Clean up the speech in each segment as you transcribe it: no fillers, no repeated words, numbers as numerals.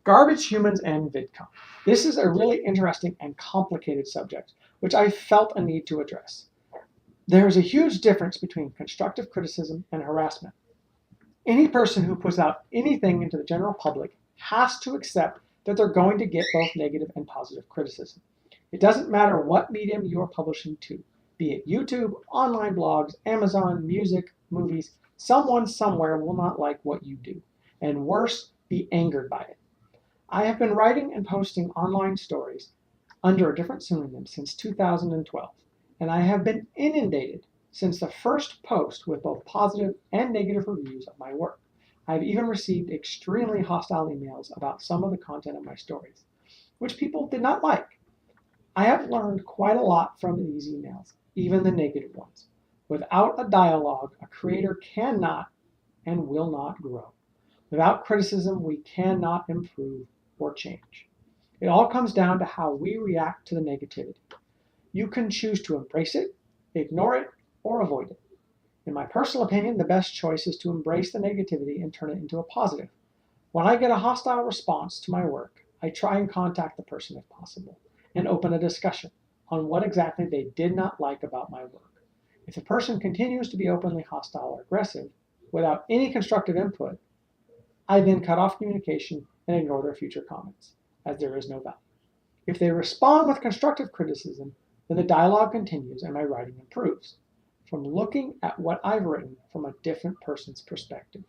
Garbage humans and VidCON. This is a really interesting and complicated subject, which I felt a need to address. There is a huge difference between constructive criticism and harassment. Any person who puts out anything into the general public has to accept that they're going to get both negative and positive criticism. It doesn't matter what medium you are publishing to, be it YouTube, online blogs, Amazon, music, movies, someone somewhere will not like what you do, and worse, be angered by it. I have been writing and posting online stories under a different pseudonym since 2012, and I have been inundated since the first post with both positive and negative reviews of my work. I have even received extremely hostile emails about some of the content of my stories, which people did not like. I have learned quite a lot from these emails, even the negative ones. Without a dialogue, a creator cannot and will not grow. Without criticism, we cannot improve or change. It all comes down to how we react to the negativity. You can choose to embrace it, ignore it, or avoid it. In my personal opinion, the best choice is to embrace the negativity and turn it into a positive. When I get a hostile response to my work, I try and contact the person if possible and open a discussion on what exactly they did not like about my work. If the person continues to be openly hostile or aggressive without any constructive input, I then cut off communication and ignore their future comments, as there is no value. If they respond with constructive criticism, then the dialogue continues and my writing improves, from looking at what I've written from a different person's perspective.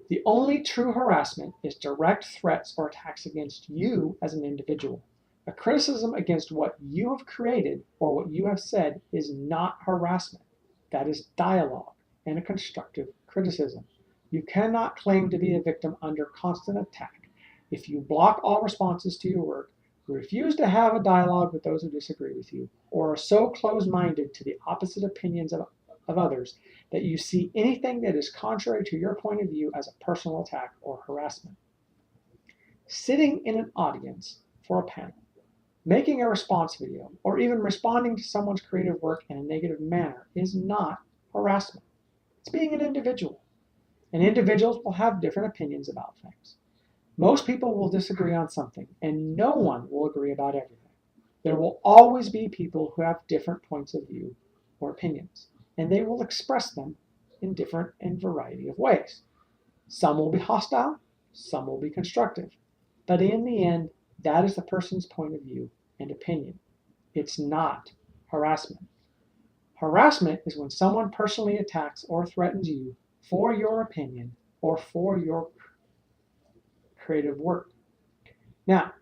The only true harassment is direct threats or attacks against you as an individual. A criticism against what you have created or what you have said is not harassment. That is dialogue and a constructive criticism. You cannot claim to be a victim under constant attack if you block all responses to your work, refuse to have a dialogue with those who disagree with you, or are so closed-minded to the opposite opinions of others that you see anything that is contrary to your point of view as a personal attack or harassment. Sitting in an audience for a panel, making a response video, or even responding to someone's creative work in a negative manner is not harassment. It's being an individual. And individuals will have different opinions about things. Most people will disagree on something, and no one will agree about everything. There will always be people who have different points of view or opinions, and they will express them in different and variety of ways. Some will be hostile, some will be constructive, but in the end, that is the person's point of view and opinion. It's not harassment. Harassment is when someone personally attacks or threatens you for your opinion or for your creative work. Now,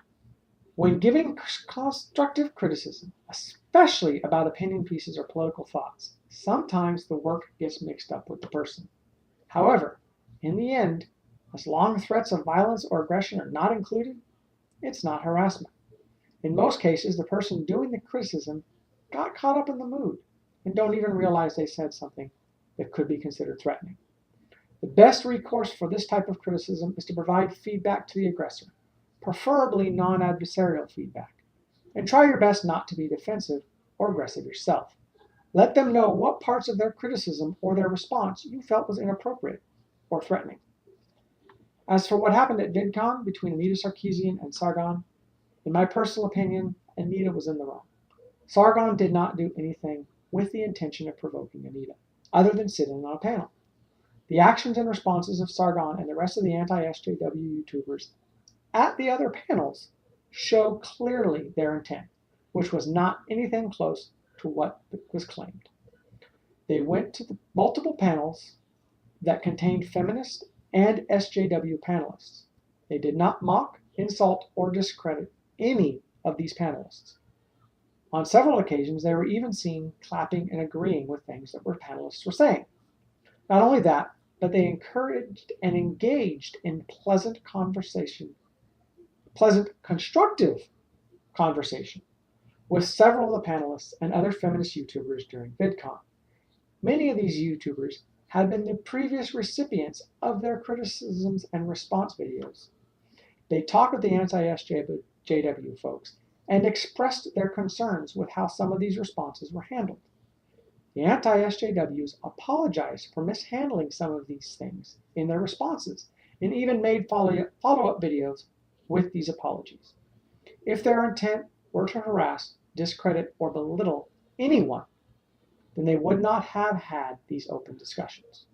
when giving constructive criticism, especially about opinion pieces or political thoughts, sometimes the work gets mixed up with the person. However, in the end, as long as threats of violence or aggression are not included, it's not harassment. In most cases, the person doing the criticism got caught up in the mood and don't even realize they said something that could be considered threatening. The best recourse for this type of criticism is to provide feedback to the aggressor, preferably non-adversarial feedback, and try your best not to be defensive or aggressive yourself. Let them know what parts of their criticism or their response you felt was inappropriate or threatening. As for what happened at VidCON between Anita Sarkeesian and Sargon, in my personal opinion, Anita was in the wrong. Sargon did not do anything with the intention of provoking Anita, other than sitting on a panel. The actions and responses of Sargon and the rest of the anti-SJW YouTubers at the other panels show clearly their intent, which was not anything close to what was claimed. They went to the multiple panels that contained feminist and SJW panelists. They did not mock, insult, or discredit any of these panelists. On several occasions, they were even seen clapping and agreeing with things that panelists were saying. Not only that, but they encouraged and engaged in pleasant, constructive conversation with several of the panelists and other feminist YouTubers during VidCON. Many of these YouTubers had been the previous recipients of their criticisms and response videos. They talked with the anti-SJW folks and expressed their concerns with how some of these responses were handled. The anti-SJWs apologized for mishandling some of these things in their responses and even made follow-up videos with these apologies. If their intent were to harass, discredit, or belittle anyone, then they would not have had these open discussions.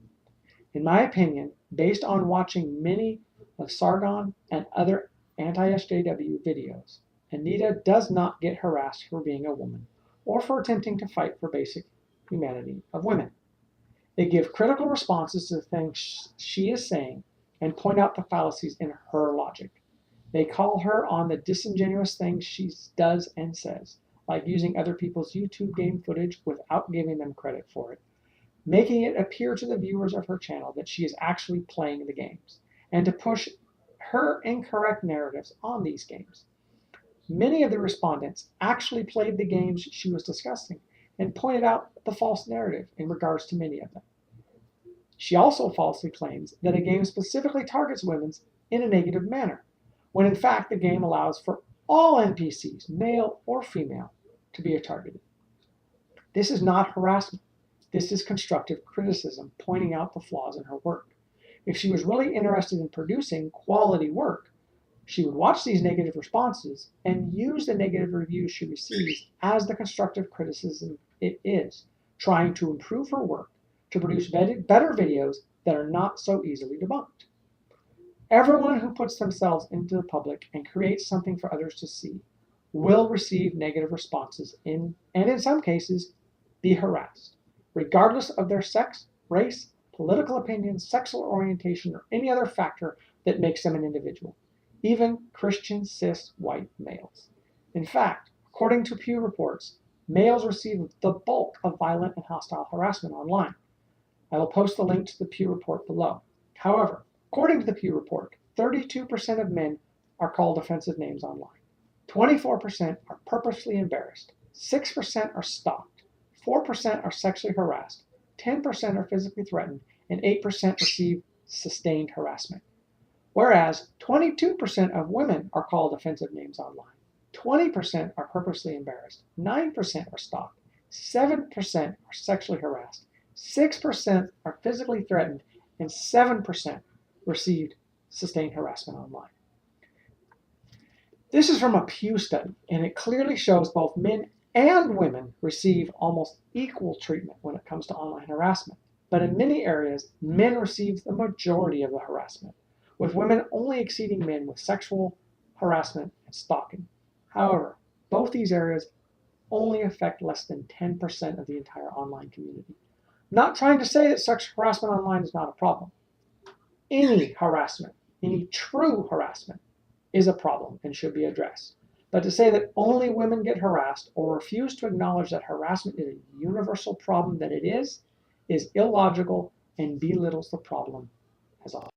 In my opinion, based on watching many of Sargon and other anti-SJW videos, Anita does not get harassed for being a woman or for attempting to fight for basic humanity of women. They give critical responses to the things she is saying and point out the fallacies in her logic. They call her on the disingenuous things she does and says, like using other people's YouTube game footage without giving them credit for it, making it appear to the viewers of her channel that she is actually playing the games, and to push her incorrect narratives on these games. Many of the respondents actually played the games she was discussing and pointed out the false narrative in regards to many of them. She also falsely claims that a game specifically targets women in a negative manner, when in fact the game allows for all NPCs, male or female, to be targeted. This is not harassment. This is constructive criticism, pointing out the flaws in her work. If she was really interested in producing quality work, she would watch these negative responses and use the negative reviews she receives as the constructive criticism it is, trying to improve her work to produce better videos that are not so easily debunked. Everyone who puts themselves into the public and creates something for others to see will receive negative responses and in some cases be harassed, regardless of their sex, race, political opinion, sexual orientation, or any other factor that makes them an individual, even Christian cis white males. In fact, according to Pew reports, males receive the bulk of violent and hostile harassment online. I will post the link to the Pew report below. However, according to the Pew report, 32% of men are called offensive names online. 24% are purposely embarrassed. 6% are stalked. 4% are sexually harassed. 10% are physically threatened. And 8% receive sustained harassment. Whereas 22% of women are called offensive names online. 20% are purposely embarrassed. 9% are stalked. 7% are sexually harassed. 6% are physically threatened, and 7% received sustained harassment online. This is from a Pew study, and it clearly shows both men and women receive almost equal treatment when it comes to online harassment. But in many areas, men receive the majority of the harassment, with women only exceeding men with sexual harassment and stalking. However, both these areas only affect less than 10% of the entire online community. Not trying to say that sexual harassment online is not a problem. Any harassment, any true harassment, is a problem and should be addressed. But to say that only women get harassed or refuse to acknowledge that harassment is a universal problem that it is illogical and belittles the problem as a whole.